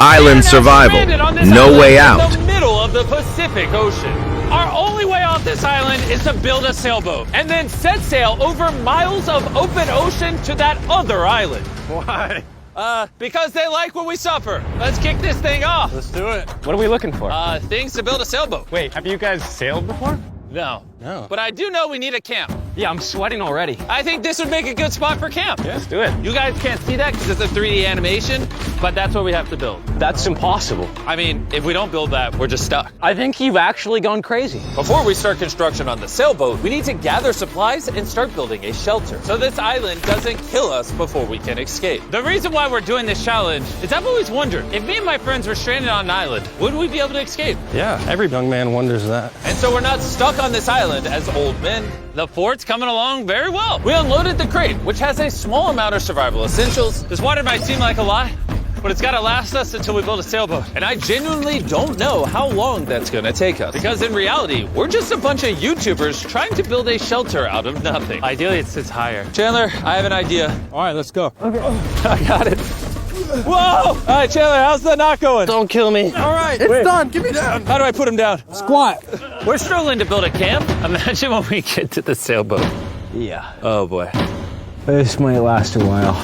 Island survival. No way out. In the middle of the Pacific Ocean. Our only way off this island is to build a sailboat and then set sail over miles of open ocean to that other island. Why? Because they like when we suffer. Let's kick this thing off. Let's do it. What are we looking for? Things to build a sailboat. Wait, have you guys sailed before? No. No. But I do know we need a camp. Yeah, I'm sweating already. I think this would make a good spot for camp. Let's do it. You guys can't see that because it's a 3D animation, but that's what we have to build. That's impossible. I mean, if we don't build that, we're just stuck. I think you've actually gone crazy. Before we start construction on the sailboat, we need to gather supplies and start building a shelter so this island doesn't kill us before we can escape. The reason why we're doing this challenge is I've always wondered, if me and my friends were stranded on an island, would we be able to escape? Yeah, every young man wonders that. And so we're not stuck on this island as old men. The fort's coming along very well. We unloaded the crate, which has a small amount of survival essentials. This water might seem like a lot, but it's gotta last us until we build a sailboat. And I genuinely don't know how long that's gonna take us. Because in reality, we're just a bunch of YouTubers trying to build a shelter out of nothing. Ideally, it sits higher. Chandler, I have an idea. All right, let's go. Okay. I got it. Whoa! All right, Chandler, how's the knot going? Don't kill me. All right. It's done. Give me down. How do I put him down? Squat. We're struggling to build a camp. Imagine when we get to the sailboat. Yeah. Oh, boy. This might last a while.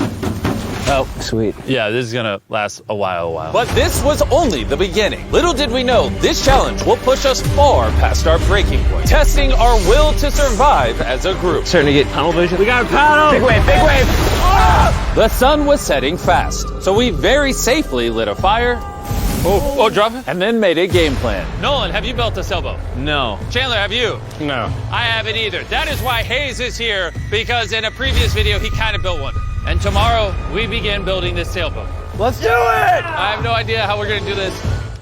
Oh, sweet. Yeah, this is gonna last a while. But this was only the beginning. Little did we know, this challenge will push us far past our breaking point, testing our will to survive as a group. Starting to get tunnel vision. We got a paddle! Big wave, big wave! The sun was setting fast, so we very safely lit a fire. Oh, drop it. And then made a game plan. Nolan, have you built a sailboat? No. Chandler, have you? No. I haven't either. That is why Hayes is here, because in a previous video, he kind of built one. And tomorrow, we begin building this sailboat. Let's do it! I have no idea how we're gonna do this,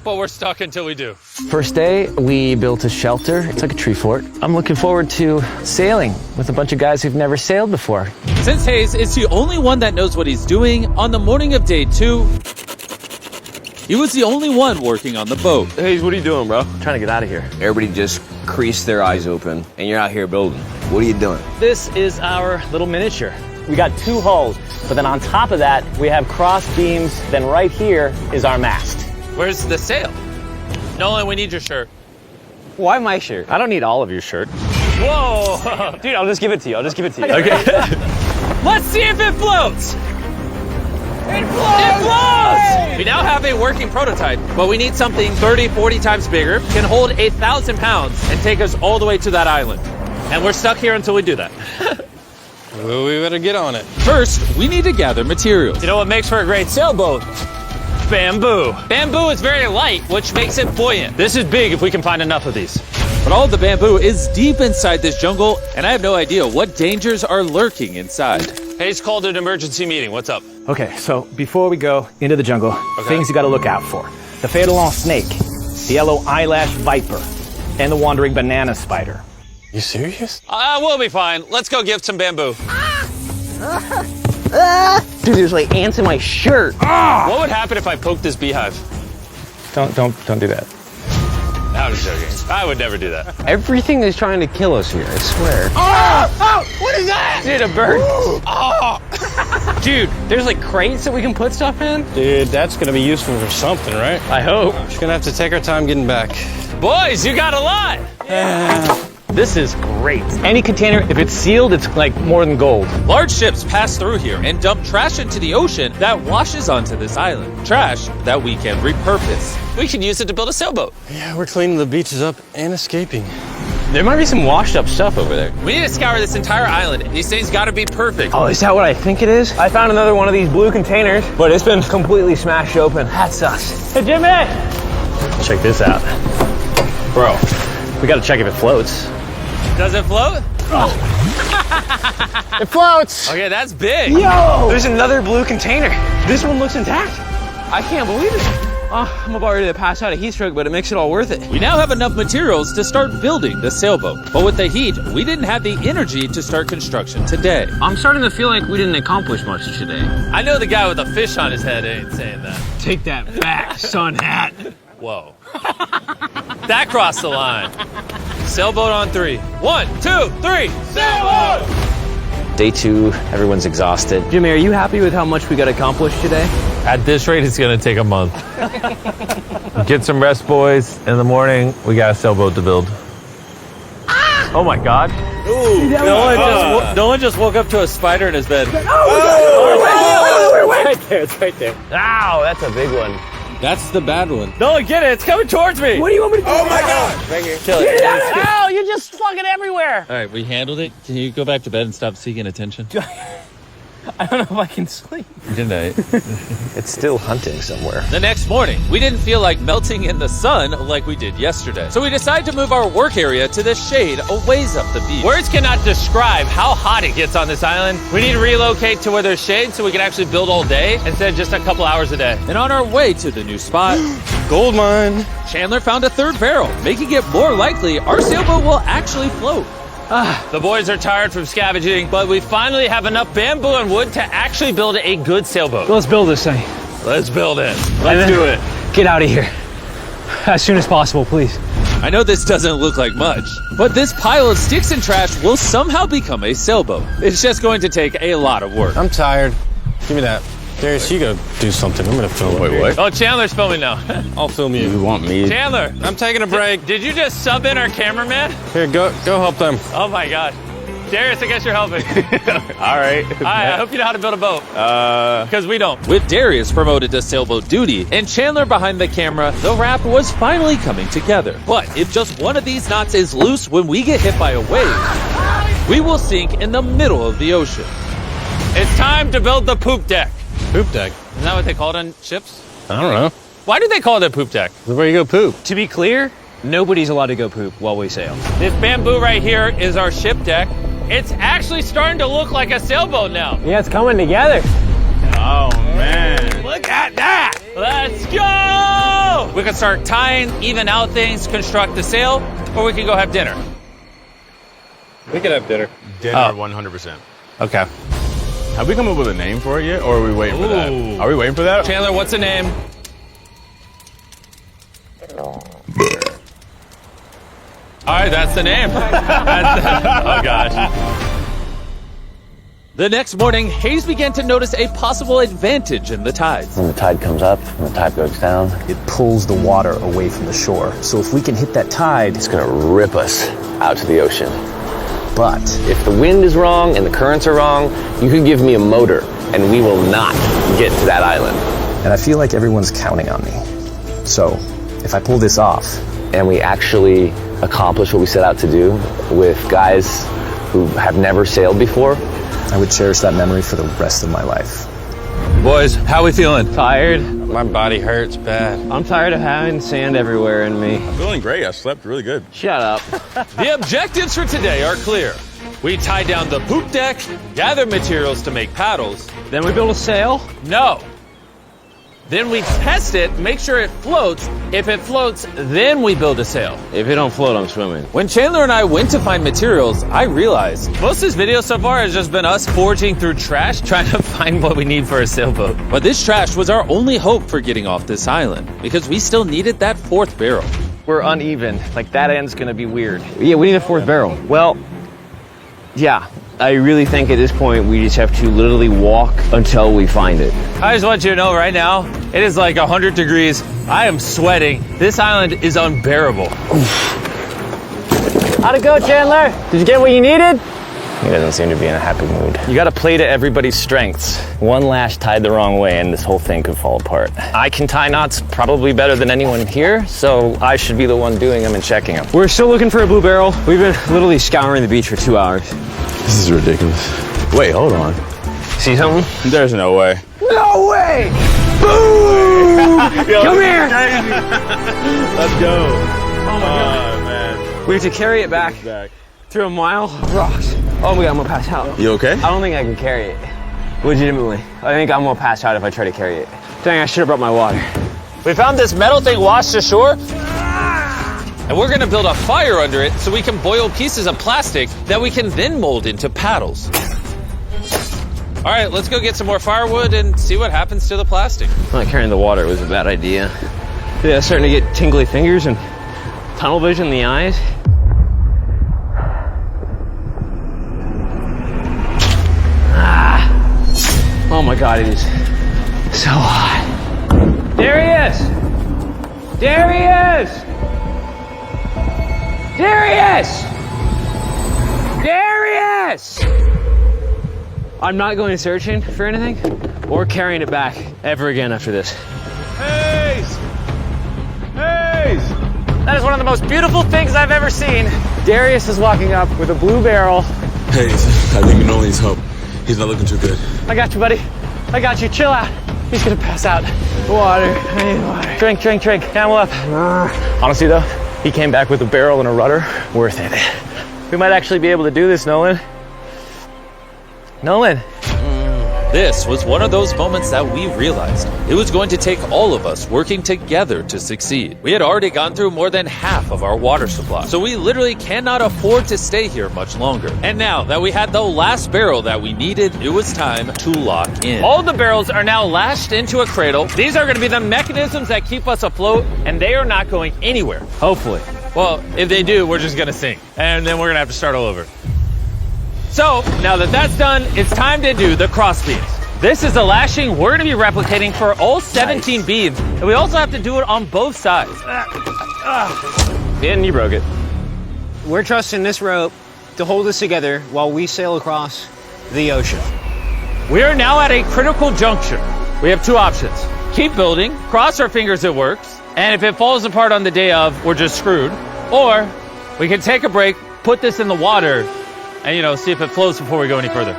but we're stuck until we do. First day, we built a shelter. It's like a tree fort. I'm looking forward to sailing with a bunch of guys who've never sailed before. Since Hayes is the only one that knows what he's doing, on the morning of day 2, he was the only one working on the boat. Hayes, what are you doing, bro? I'm trying to get out of here. Everybody just creased their eyes open, and you're out here building. What are you doing? This is our little miniature. We got 2 hulls, but then on top of that, we have cross beams. Then right here is our mast. Where's the sail? Nolan, we need your shirt. Why my shirt? I don't need all of your shirt. Whoa! Dude, I'll just give it to you. Okay. Let's see if it floats! It floats! We now have a working prototype, but we need something 30, 40 times bigger, can hold 1,000 pounds, and take us all the way to that island. And we're stuck here until we do that. Well, we better get on it. First, we need to gather materials. You know what makes for a great sailboat? Bamboo. Bamboo is very light, which makes it buoyant. This is big if we can find enough of these. But all the bamboo is deep inside this jungle, and I have no idea what dangers are lurking inside. Hayes called an emergency meeting. What's up? Okay, so before we go into the jungle, things you gotta look out for. The fatal snake, the yellow eyelash viper, and the wandering banana spider. You serious? We'll be fine. Let's go give some bamboo. Dude, there's like ants in my shirt. What would happen if I poked this beehive? Don't do that. No, I'm just joking. I would never do that. Everything is trying to kill us here, I swear. What is that? Dude, a bird. Dude, there's like crates that we can put stuff in. Dude, that's gonna be useful for something, right? I hope. Just gonna have to take our time getting back. Boys, you got a lot. This is great. Any container, if it's sealed, it's like more than gold. Large ships pass through here and dump trash into the ocean that washes onto this island. Trash that we can repurpose. We can use it to build a sailboat. Yeah, we're cleaning the beaches up and escaping. There might be some washed up stuff over there. We need to scour this entire island. These things gotta be perfect. Oh, is that what I think it is? I found another one of these blue containers, but it's been completely smashed open. That sucks. Hey, Jimmy! Check this out. Bro, we gotta check if it floats. Does it float? It floats! Okay, that's big. Yo! There's another blue container. This one looks intact. I can't believe it. Oh, I'm about ready to pass out a heat stroke, but it makes it all worth it. We now have enough materials to start building the sailboat. But with the heat, we didn't have the energy to start construction today. I'm starting to feel like we didn't accomplish much today. I know the guy with a fish on his head ain't saying that. Take that back, sun hat. Whoa. That crossed the line. Sailboat on 3. 1, 2, 3, sailboat! Day 2, everyone's exhausted. Jimmy, are you happy with how much we got accomplished today? At this rate, it's gonna take a month. Get some rest, boys. In the morning, we got a sailboat to build. Oh my God. Nolan just woke up to a spider in his bed. Right there, it's right there. Ow, that's a big one. That's the bad one. Nolan, get it. It's coming towards me. What do you want me to do? Oh my God! Right here. Kill it. Ow, you're just fucking everywhere. All right, we handled it. Can you go back to bed and stop seeking attention? I don't know if I can sleep. Good night. It's still hunting somewhere. The next morning, we didn't feel like melting in the sun like we did yesterday. So we decided to move our work area to the shade a ways up the beach. Words cannot describe how hot it gets on this island. We need to relocate to where there's shade so we can actually build all day instead of just a couple hours a day. And on our way to the new spot, Gold mine. Chandler found a third barrel, making it more likely our sailboat will actually float. The boys are tired from scavenging, but we finally have enough bamboo and wood to actually build a good sailboat. Let's build this thing. Let's build it. Let's do it. Get out of here. As soon as possible, please. I know this doesn't look like much, but this pile of sticks and trash will somehow become a sailboat. It's just going to take a lot of work. I'm tired. Give me that. Darius, you go do something. I'm gonna film. Wait, what? Oh, Chandler's filming now. I'll film you. You want me? Chandler, I'm taking a break. did you just sub in our cameraman? Here, go help them. Oh my God. Darius, I guess you're helping. All right. I hope you know how to build a boat. Because we don't. With Darius promoted to sailboat duty and Chandler behind the camera, the raft was finally coming together. But if just one of these knots is loose when we get hit by a wave, we will sink in the middle of the ocean. It's time to build the poop deck. Poop deck. Isn't that what they call it on ships? I don't know. Why do they call it a poop deck? Where you go poop? To be clear, nobody's allowed to go poop while we sail. This bamboo right here is our ship deck. It's actually starting to look like a sailboat now. Yeah, it's coming together. Oh, man. Look at that. Let's go. We can start tying, even out things, construct the sail, or we can go have dinner. We could have dinner. Dinner, 100%. Okay. Have we come up with a name for it yet, or are we waiting for that? Ooh. Are we waiting for that? Chandler, what's the name? All right, that's the name. Oh, gosh. The next morning, Hayes began to notice a possible advantage in the tides. When the tide comes up, when the tide goes down, It pulls the water away from the shore. So if we can hit that tide, it's gonna rip us out to the ocean. but If the wind is wrong and the currents are wrong, you could give me a motor and we will not get to that island. and I feel like everyone's counting on me. So if I pull this off, And we actually accomplish what we set out to do with guys who have never sailed before. I would cherish that memory for the rest of my life. Boys, how we feeling? Tired. My body hurts bad. I'm tired of having sand everywhere in me. I'm feeling great. I slept really good. Shut up. The objectives for today are clear. We tie down the poop deck, gather materials to make paddles. Then we build a sail. No. Then we test it, make sure it floats. If it floats, then we build a sail. If it don't float, I'm swimming. When Chandler and I went to find materials, I realized most of this video so far has just been us foraging through trash, trying to find what we need for a sailboat. But this trash was our only hope for getting off this island, because we still needed that fourth barrel. We're uneven. Like that end's gonna be weird. Yeah, we need a fourth barrel. Well, yeah. I really think at this point we just have to literally walk until we find it. I just want you to know right now, it is like 100 degrees. I am sweating. This island is unbearable. How'd it go, Chandler? Did you get what you needed? He doesn't seem to be in a happy mood. You gotta play to everybody's strengths. One lash tied the wrong way and this whole thing could fall apart. I can tie knots probably better than anyone here, so I should be the one doing them and checking them. We're still looking for a blue barrel. We've been literally scouring the beach for 2 hours. This is ridiculous. Wait, hold on. See something? There's no way. No way! Boom! Come here! Let's go. Oh, my God. Man. We have to carry it back through a mile of rocks. Oh my God, I'm gonna pass out. You okay? I don't think I can carry it. Legitimately. I think I'm gonna pass out if I try to carry it. Dang, I should have brought my water. We found this metal thing washed ashore, and we're gonna build a fire under it so we can boil pieces of plastic that we can then mold into paddles. All right, let's go get some more firewood and see what happens to the plastic. Not carrying the water was a bad idea. Yeah, starting to get tingly fingers and tunnel vision in the eyes. Oh my God, it is So hot. Darius! Darius! Darius! Darius! I'm not going searching for anything or carrying it back ever again after this. Hayes! Hayes! That is one of the most beautiful things I've ever seen. Darius is walking up with a blue barrel. Hayes, I think Nolan needs help. He's not looking too good. I got you, buddy. I got you. Chill out. He's gonna pass out. Water. I need water. Drink, drink, drink. Camel up. Honestly, though, he came back with a barrel and a rudder. Worth it. We might actually be able to do this, Nolan. Nolan. This was one of those moments that we realized it was going to take all of us working together to succeed. We had already gone through more than half of our water supply, so we literally cannot afford to stay here much longer. And now that we had the last barrel that we needed, it was time to lock in. All the barrels are now lashed into a cradle. These are going to be the mechanisms that keep us afloat, and they are not going anywhere. Hopefully. Well, if they do, we're just going to sink, and then we're going to have to start all over. So, now that that's done, it's time to do the cross beams. This is the lashing we're gonna be replicating for all 17 beams, and we also have to do it on both sides. And you broke it. We're trusting this rope to hold us together while we sail across the ocean. We are now at a critical juncture. We have two options. Keep building, cross our fingers it works, and if it falls apart on the day of, we're just screwed. Or, we can take a break, put this in the water, and, see if it floats before we go any further.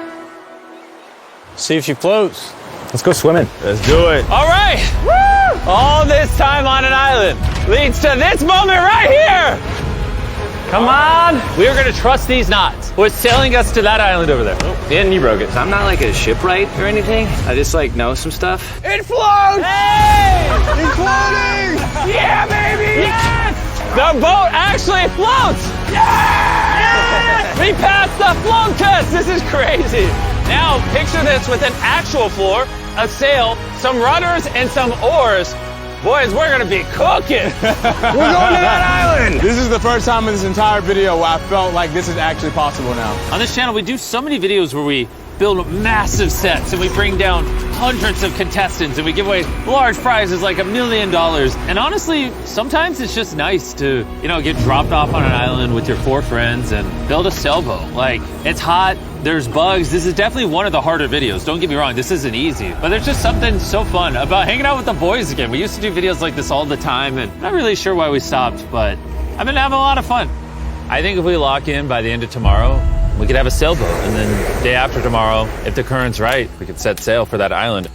See if she floats. Let's go swimming. Let's do it. All right! Woo! All this time on an island leads to this moment right here! Come on! We are gonna trust these knots. We're sailing us to that island over there. And you broke it. I'm not like a shipwright or anything. I just know some stuff. It floats! Hey! It's floating! Yeah, baby! Yes! The boat actually floats! Yes! We passed the float test! This is crazy! Now, picture this with an actual floor, a sail, some rudders, and some oars. Boys, we're gonna be cooking! We're going to that island! This is the first time in this entire video where I felt like this is actually possible now. On this channel, we do so many videos where we build massive sets and we bring down hundreds of contestants and we give away large prizes like $1 million. And honestly, sometimes it's just nice to, get dropped off on an island with your 4 friends and build a sailboat. It's hot, there's bugs. This is definitely one of the harder videos. Don't get me wrong, this isn't easy. But there's just something so fun about hanging out with the boys again. We used to do videos like this all the time and I'm not really sure why we stopped, but I've been having a lot of fun. I think if we lock in by the end of tomorrow, we could have a sailboat, and then day after tomorrow, if the current's right, we could set sail for that island.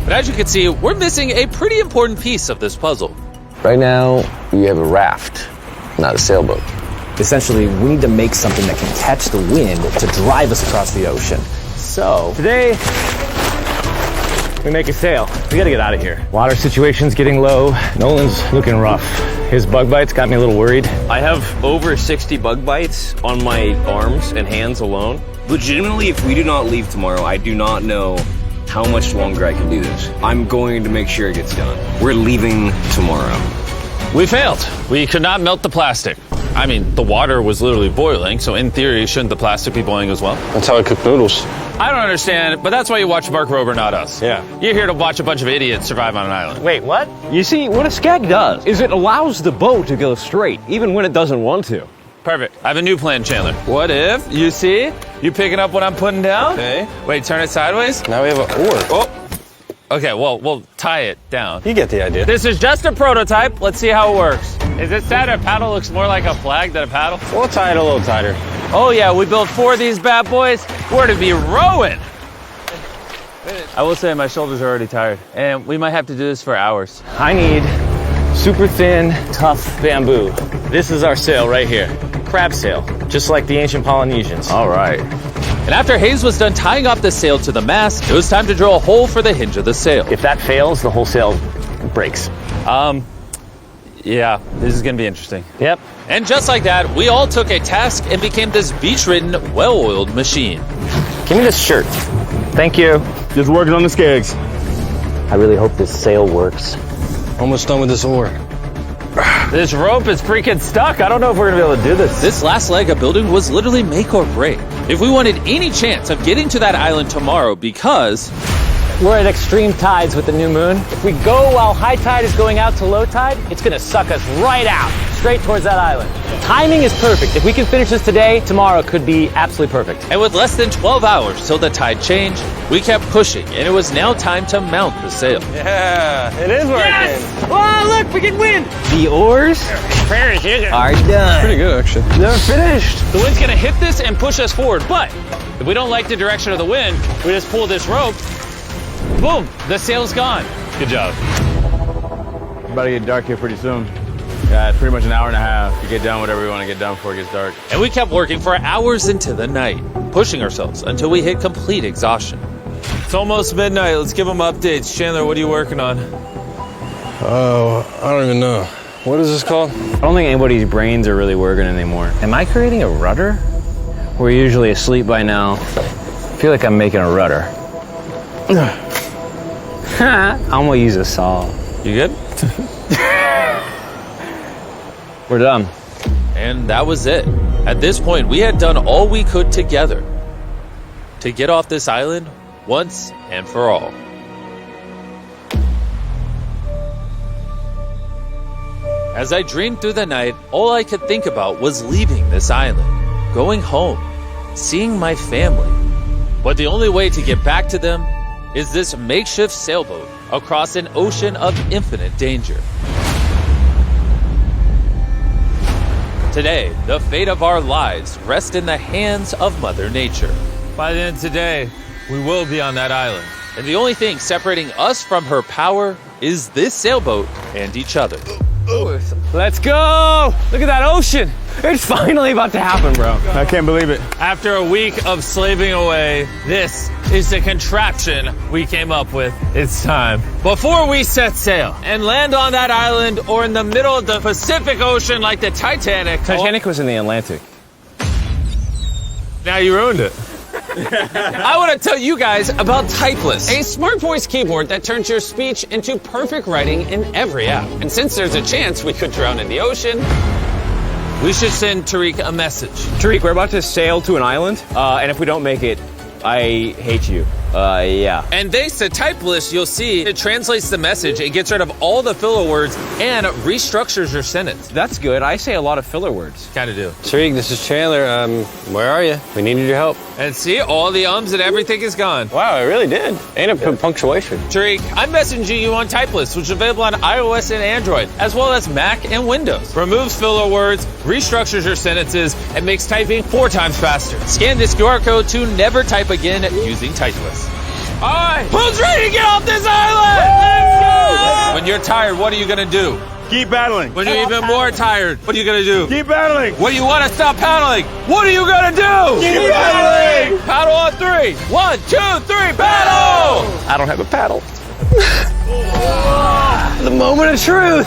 But as you can see, we're missing a pretty important piece of this puzzle. Right now, we have a raft, not a sailboat. Essentially, we need to make something that can catch the wind to drive us across the ocean. So, Today, we make a sail. We gotta get out of here. water situation's getting low. Nolan's looking rough. His bug bites got me a little worried. I have over 60 bug bites on my arms and hands alone. Legitimately, if we do not leave tomorrow, I do not know how much longer I can do this. I'm going to make sure it gets done. We're leaving tomorrow. We failed. We could not melt the plastic. I mean, the water was literally boiling, so in theory, shouldn't the plastic be boiling as well? That's how I cook noodles. I don't understand, but that's why you watch Mark Rober, not us. Yeah. You're here to watch a bunch of idiots survive on an island. Wait, what? You see, what a skag does is it allows the boat to go straight, even when it doesn't want to. Perfect. I have a new plan, Chandler. What if, you see, you picking up what I'm putting down? Okay. Wait, turn it sideways? Now we have an oar. Oh. Okay, well, we'll tie it down. You get the idea. This is just a prototype. Let's see how it works. Is it sad a paddle looks more like a flag than a paddle? We'll tie it a little tighter. Oh yeah, we built 4 of these bad boys. We're to be rowing. I will say my shoulders are already tired, and we might have to do this for hours. I need super thin, tough bamboo. This is our sail right here. Crab sail, just like the ancient Polynesians. All right. And after Hayes was done tying off the sail to the mast, it was time to drill a hole for the hinge of the sail. If that fails, the whole sail breaks. Yeah, this is gonna be interesting. Yep. And just like that, we all took a task and became this beach-ridden, well-oiled machine. Give me this shirt. Thank you. Just working on the skegs. I really hope this sail works. Almost done with this oar. This rope is freaking stuck. I don't know if we're gonna be able to do this. This last leg of building was literally make or break. If we wanted any chance of getting to that island tomorrow, because We're at extreme tides with the new moon. If we go while high tide is going out to low tide, it's gonna suck us right out, straight towards that island. Timing is perfect. If we can finish this today, tomorrow could be absolutely perfect. And with less than 12 hours till the tide changed, we kept pushing, and it was now time to mount the sail. Yeah, it is working. Yes! Oh, look, we can win! The oars are done. Pretty good, actually. They're finished. The wind's gonna hit this and push us forward, but if we don't like the direction of the wind, we just pull this rope, boom, the sail's gone. Good job. It's about to get dark here pretty soon. Yeah, it's pretty much an hour and a half to get done whatever we want to get done before it gets dark. And we kept working for hours into the night, pushing ourselves until we hit complete exhaustion. It's almost midnight. Let's give them updates. Chandler, what are you working on? Oh, I don't even know. What is this called? I don't think anybody's brains are really working anymore. Am I creating a rudder? We're usually asleep by now. I feel like I'm making a rudder. I'm gonna use a saw. You good? We're done. And that was it. At this point, we had done all we could together to get off this island once and for all. As I dreamed through the night, all I could think about was leaving this island, going home, seeing my family. But the only way to get back to them is this makeshift sailboat across an ocean of infinite danger. Today, the fate of our lives rests in the hands of Mother Nature. By the end of today, we will be on that island. And the only thing separating us from her power is this sailboat and each other. Let's go! Look at that ocean! It's finally about to happen, bro. I can't believe it. After a week of slaving away, this is the contraption we came up with. It's time. Before we set sail and land on that island or in the middle of the Pacific Ocean like the Titanic. Titanic was in the Atlantic. Now you ruined it. I want to tell you guys about Typeless, a smart voice keyboard that turns your speech into perfect writing in every app. And since there's a chance we could drown in the ocean, we should send Tariq a message. Tariq, we're about to sail to an island, and if we don't make it, I hate you. Yeah. And thanks to Typeless, you'll see it translates the message, it gets rid of all the filler words, and restructures your sentence. That's good. I say a lot of filler words. Kind of do. Tariq, this is Chandler. Where are you? We needed your help. And see, all the ums and everything is gone. Wow, it really did. And a punctuation. Tariq, I'm messaging you on Typeless, which is available on iOS and Android, as well as Mac and Windows. Removes filler words, restructures your sentences, and makes typing 4 times faster. Scan this QR code to never type again using Typeless. All right, who's ready to get off this island? Let's go! When you're tired, what are you gonna do? Keep battling. When you're even more tired, what are you gonna do? Keep battling. When you want to stop paddling, what are you gonna do? Keep battling. Paddle on 3. 1, 2, 3, paddle! I don't have a paddle. The moment of truth.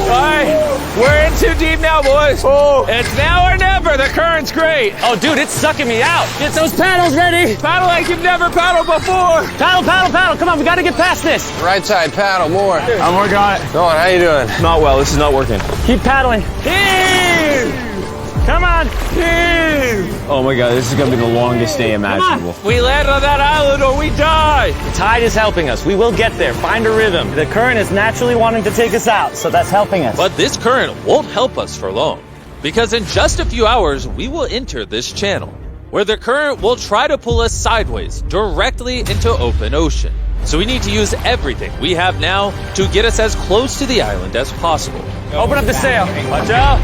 All right, we're in too deep now, boys. It's now or never. The current's great. Oh, dude, it's sucking me out. Get those paddles ready. Paddle like you've never paddled before. Paddle, paddle, paddle. Come on, we gotta get past this. Right side, paddle more. I'm working on it. Go on, how you doing? Not well, this is not working. Keep paddling. Heave! Come on. Heave! Oh my God, this is gonna be the longest day imaginable. We land on that island or we die. The tide is helping us. We will get there. Find a rhythm. The current is naturally wanting to take us out, so that's helping us. But this current won't help us for long, because in just a few hours, we will enter this channel, where the current will try to pull us sideways, directly into open ocean. So we need to use everything we have now to get us as close to the island as possible. Open up the sail. Watch out.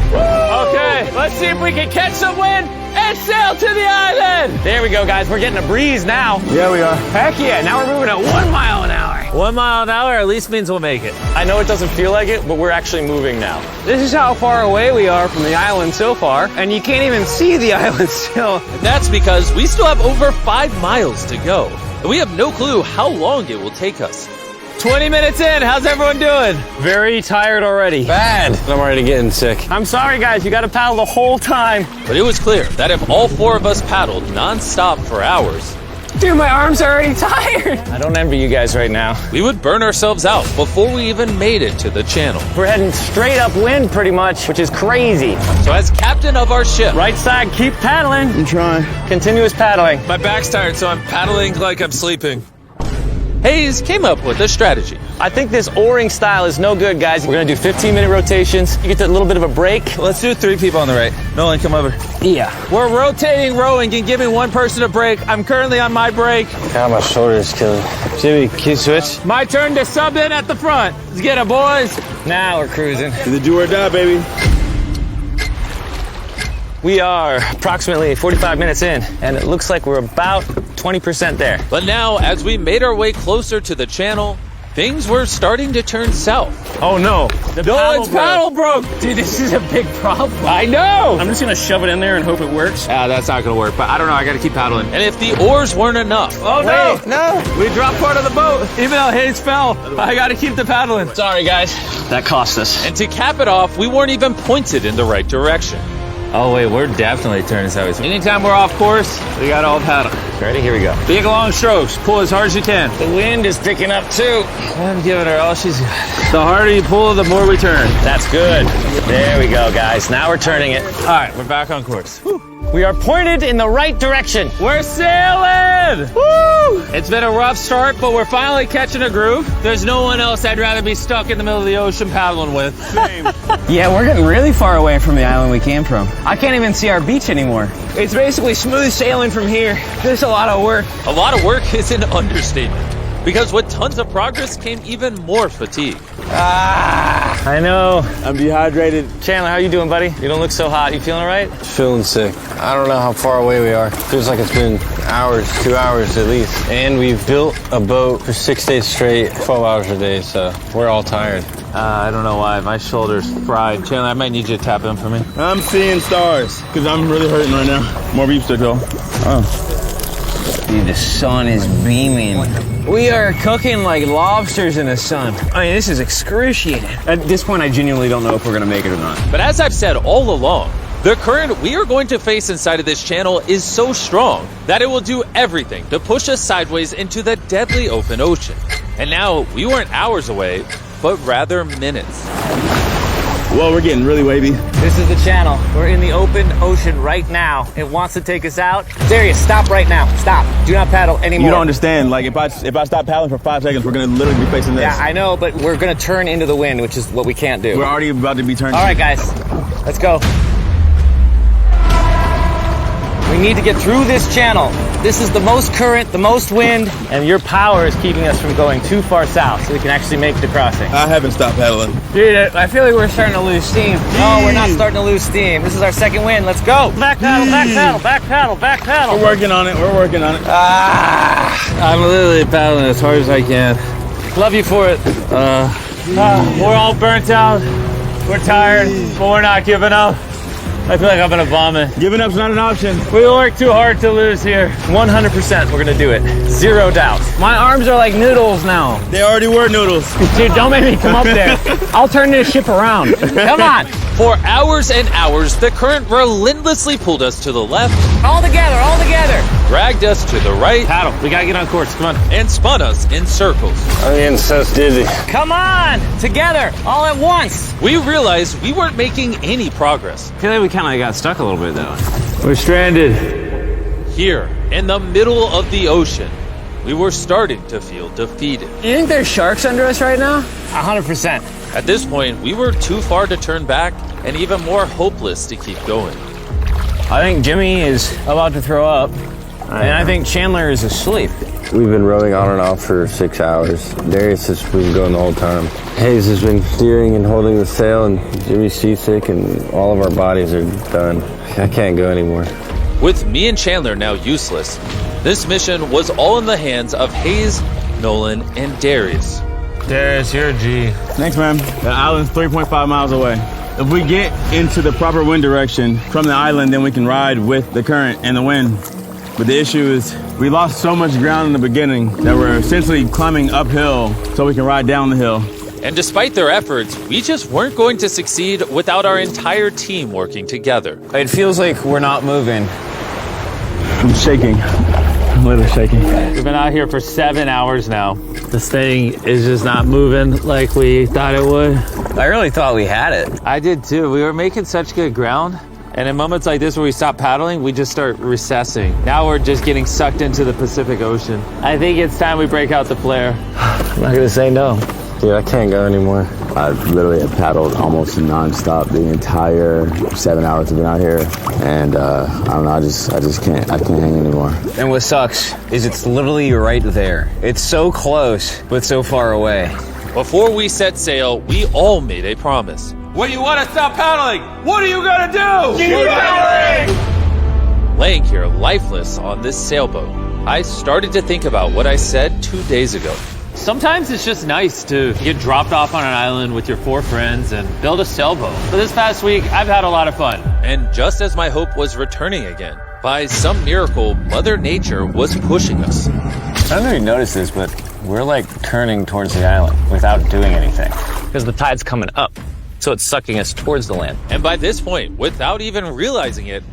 Okay, let's see if we can catch some wind and sail to the island. There we go, guys. We're getting a breeze now. Yeah, we are. Heck yeah. Now we're moving at 1 mile an hour. 1 mile an hour at least means we'll make it. I know it doesn't feel like it, but we're actually moving now. This is how far away we are from the island so far, and you can't even see the island still. And that's because we still have over 5 miles to go. And we have no clue how long it will take us. 20 minutes in, how's everyone doing? Very tired already. Bad. I'm already getting sick. I'm sorry, guys. You got to paddle the whole time. But it was clear that if all 4 of us paddled non-stop for hours, Dude, my arms are already tired. I don't envy you guys right now. We would burn ourselves out before we even made it to the channel. We're heading straight upwind pretty much, which is crazy. So as captain of our ship, Right side, keep paddling. I'm trying. Continuous paddling. my back's tired, so I'm paddling like I'm sleeping. Hayes came up with a strategy. I think this oaring style is no good, guys. We're gonna do 15-minute rotations. You get a little bit of a break. Let's do 3 people on the right. Nolan, come over. Yeah. We're rotating rowing and giving one person a break. I'm currently on my break. God, my shoulder is killing. Jimmy, can you switch? My turn to sub in at the front. Let's get it, boys. Now we're cruising. The do or die, baby. We are approximately 45 minutes in, and it looks like we're about 20% there. But now, as we made our way closer to the channel, things were starting to turn south. Oh no. The paddle broke. Dude, this is a big problem. I know. I'm just gonna shove it in there and hope it works. That's not gonna work, but I don't know. I gotta keep paddling. And if the oars weren't enough. Oh no! No. We dropped part of the boat. Even though Hayes fell, I gotta keep the paddling. Sorry, guys. That cost us. And to cap it off, we weren't even pointed in the right direction. Oh, wait, we're definitely turning sideways. Anytime we're off course, we gotta all paddle. Ready? Here we go. Big long strokes. Pull as hard as you can. The wind is picking up too. I'm giving her all she's got. The harder you pull, the more we turn. That's good. There we go, guys. Now we're turning it. All right, we're back on course. We are pointed in the right direction. We're sailing! Woo! It's been a rough start, but we're finally catching a groove. There's no one else I'd rather be stuck in the middle of the ocean paddling with. Yeah, we're getting really far away from the island we came from. I can't even see our beach anymore. It's basically smooth sailing from here. There's a lot of work. A lot of work is an understatement. Because with tons of progress came even more fatigue. I know. I'm dehydrated. Chandler, how you doing, buddy? You don't look so hot. You feeling all right? Feeling sick. I don't know how far away we are. Feels like it's been hours, 2 hours at least. And we've built a boat for 6 days straight, 12 hours a day, so we're all tired. I don't know why. My shoulder's fried. Chandler, I might need you to tap in for me. I'm seeing stars, because I'm really hurting right now. More beef to go. Dude, the sun is beaming. We are cooking like lobsters in the sun. I mean, this is excruciating. At this point, I genuinely don't know if we're gonna make it or not. But as I've said all along, the current we are going to face inside of this channel is so strong that it will do everything to push us sideways into the deadly open ocean. And now we weren't hours away, but rather minutes. Well, we're getting really wavy. This is the channel. We're in the open ocean right now. It wants to take us out. Darius, stop right now. Stop. Do not paddle anymore. You don't understand. Like, if I stop paddling for 5 seconds, we're gonna literally be facing this. Yeah, I know, but we're gonna turn into the wind, which is what we can't do. We're already about to be turned. All right, guys, let's go. We need to get through this channel. This is the most current, the most wind, and your power is keeping us from going too far south so we can actually make the crossing. I haven't stopped paddling. Dude, I feel like we're starting to lose steam. No, we're not starting to lose steam. This is our second wind. Let's go. Back paddle, back paddle, back paddle, back paddle. We're working on it. We're working on it. I'm literally paddling as hard as I can. Love you for it. We're all burnt out. We're tired, but we're not giving up. I feel like I'm gonna vomit. Giving up's not an option. We work too hard to lose here. 100% we're gonna do it. Zero doubt. My arms are like noodles now. They already were noodles. Dude, don't make me come up there. I'll turn this ship around. Come on. For hours and hours, the current relentlessly pulled us to the left, All together, all together. dragged us to the right, Paddle, we gotta get on course, come on. and spun us in circles. I'm getting so dizzy. Come on, together, all at once. We realized we weren't making any progress. I feel like we kind of got stuck a little bit though. We're stranded. Here, in the middle of the ocean, we were starting to feel defeated. You think there's sharks under us right now? 100%. At this point, we were too far to turn back and even more hopeless to keep going. I think Jimmy is about to throw up. And I think Chandler is asleep. We've been rowing on and off for 6 hours. Darius has been going the whole time. Hayes has been steering and holding the sail, and Jimmy's seasick, and all of our bodies are done. I can't go anymore. With me and Chandler now useless, this mission was all in the hands of Hayes, Nolan, and Darius. Darius, you're a G. Thanks, man. The island's 3.5 miles away. If we get into the proper wind direction from the island, then we can ride with the current and the wind. But the issue is we lost so much ground in the beginning that we're essentially climbing uphill so we can ride down the hill. And despite their efforts, we just weren't going to succeed without our entire team working together. It feels like we're not moving. I'm shaking. I'm a little shaky. We've been out here for 7 hours now. This thing is just not moving like we thought it would. I really thought we had it. I did too. We were making such good ground. And in moments like this where we stop paddling, we just start recessing. Now we're just getting sucked into the Pacific Ocean. I think it's time we break out the flare. I'm not gonna say no. Dude, I can't go anymore. I literally have paddled almost nonstop the entire 7 hours we've been out here. And I don't know, I just can't hang anymore. And what sucks is it's literally right there. It's so close, but so far away. Before we set sail, we all made a promise. When you want to stop paddling, what are you gonna do? Keep paddling! Laying here lifeless on this sailboat, I started to think about what I said 2 days ago. Sometimes it's just nice to get dropped off on an island with your 4 friends and build a sailboat. But this past week, I've had a lot of fun. And just as my hope was returning again, by some miracle, Mother Nature was pushing us. I don't know if you noticed this, but we're like turning towards the island without doing anything. Because the tide's coming up, so it's sucking us towards the land. And by this point, without even realizing it,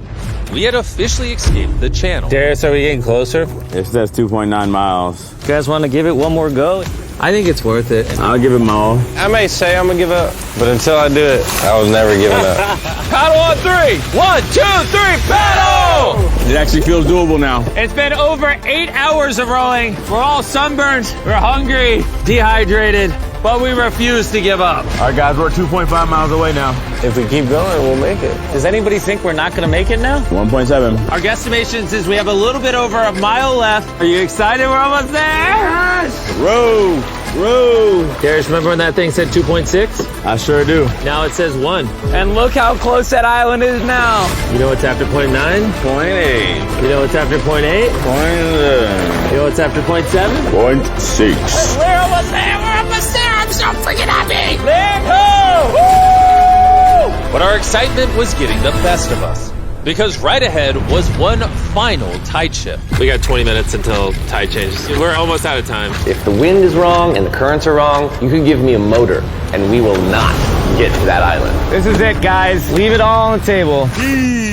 we had officially escaped the channel. Darius, are we getting closer? It says 2.9 miles. You guys want to give it one more go? I think it's worth it. I'll give it my all. I may say I'm gonna give up, but until I do it, I was never giving up. Paddle on 3! 1, 2, 3, paddle! It actually feels doable now. It's been over 8 hours of rowing. We're all sunburned, we're hungry, dehydrated, but we refuse to give up. All right, guys, we're 2.5 miles away now. If we keep going, we'll make it. Does anybody think we're not gonna make it now? 1.7. Our guesstimation says we have a little bit over a mile left. Are you excited? We're almost there! Row! Row! Darius, remember when that thing said 2.6? I sure do. Now it says 1. And look how close that island is now. You know what's after 0.9? 0.8. You know what's after 0.8? 0.9. You know what's after 0.7? 0.6. We're almost there! We're almost there! I'm so freaking happy! But our excitement was getting the best of us. Because right ahead was one final tide shift. We got 20 minutes until tide changes. We're almost out of time. If the wind is wrong and the currents are wrong, you can give me a motor and we will not get to that island. This is it, guys. Leave it all on the table.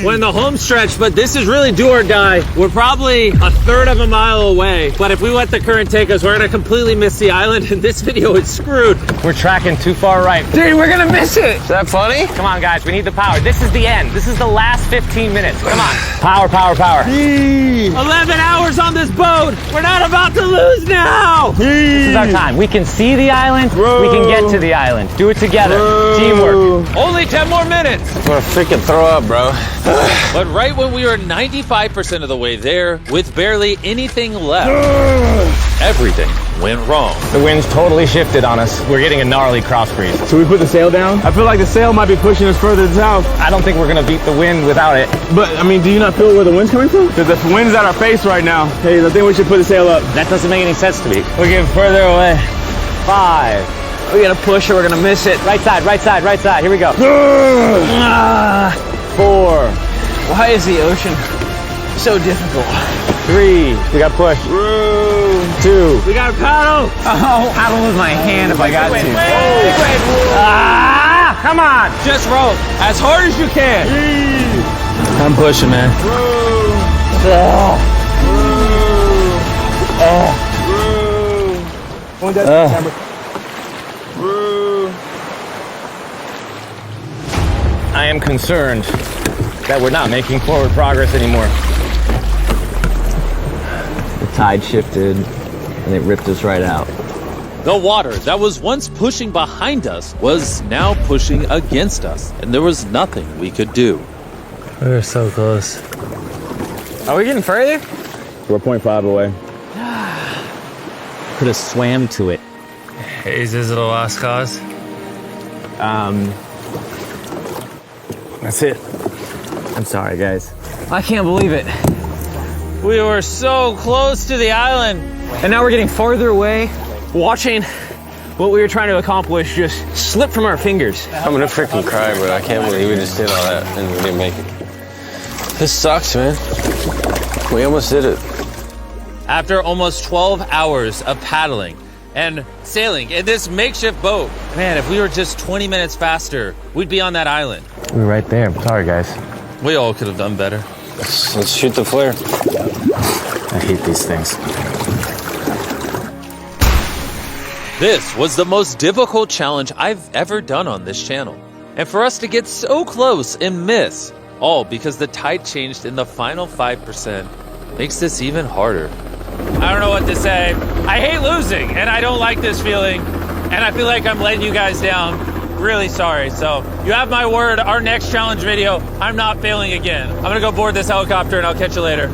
We're in the home stretch, but this is really do or die. We're probably a third of a mile away, but if we let the current take us, we're gonna completely miss the island, and this video is screwed. We're tracking too far right. Dude, we're gonna miss it. Is that funny? Come on, guys. We need the power. This is the end. This is the last 15 minutes. Come on. Power, power, power. 11 hours on this boat. We're not about to lose now. This is our time. We can see the island. We can get to the island. Do it together. Teamwork. Only 10 more minutes. I'm gonna freaking throw up, bro. But right when we were 95% of the way there, with barely anything left, everything went wrong. The wind's totally shifted on us. We're getting a gnarly cross breeze. Should we put the sail down? I feel like the sail might be pushing us further south. I don't think we're gonna beat the wind without it. But, I mean, do you not feel where the wind's coming from? Because the wind's at our face right now. Hey, I think we should put the sail up. That doesn't make any sense to me. We're getting further away. 5. We gotta push or we're gonna miss it. Right side, right side, right side. Here we go. 4. Why is the ocean so difficult? 3. We got push. 2. We got to paddle. Oh, paddle with my hand if I got to. Ah, come on. Just row as hard as you can. I'm pushing, man. I am concerned that we're not making forward progress anymore. The tide shifted and it ripped us right out. The water that was once pushing behind us was now pushing against us, and there was nothing we could do. We were so close. Are we getting further? We're 0.5 away. Could have swam to it. Is this a lost cause? That's it. I'm sorry, guys. I can't believe it. We were so close to the island. And now we're getting farther away, watching what we were trying to accomplish just slip from our fingers. I'm gonna freaking cry, bro. I can't believe we just did all that and we didn't make it. This sucks, man. We almost did it. After almost 12 hours of paddling and sailing in this makeshift boat, man, if we were just 20 minutes faster, we'd be on that island. We're right there. I'm sorry, guys. We all could have done better. Let's shoot the flare. I hate these things. This was the most difficult challenge I've ever done on this channel. And for us to get so close and miss, all because the tide changed in the final 5%, makes this even harder. I don't know what to say. I hate losing, and I don't like this feeling, and I feel like I'm letting you guys down. Really sorry. So you have my word, our next challenge video, I'm not failing again. I'm gonna go board this helicopter and I'll catch you later.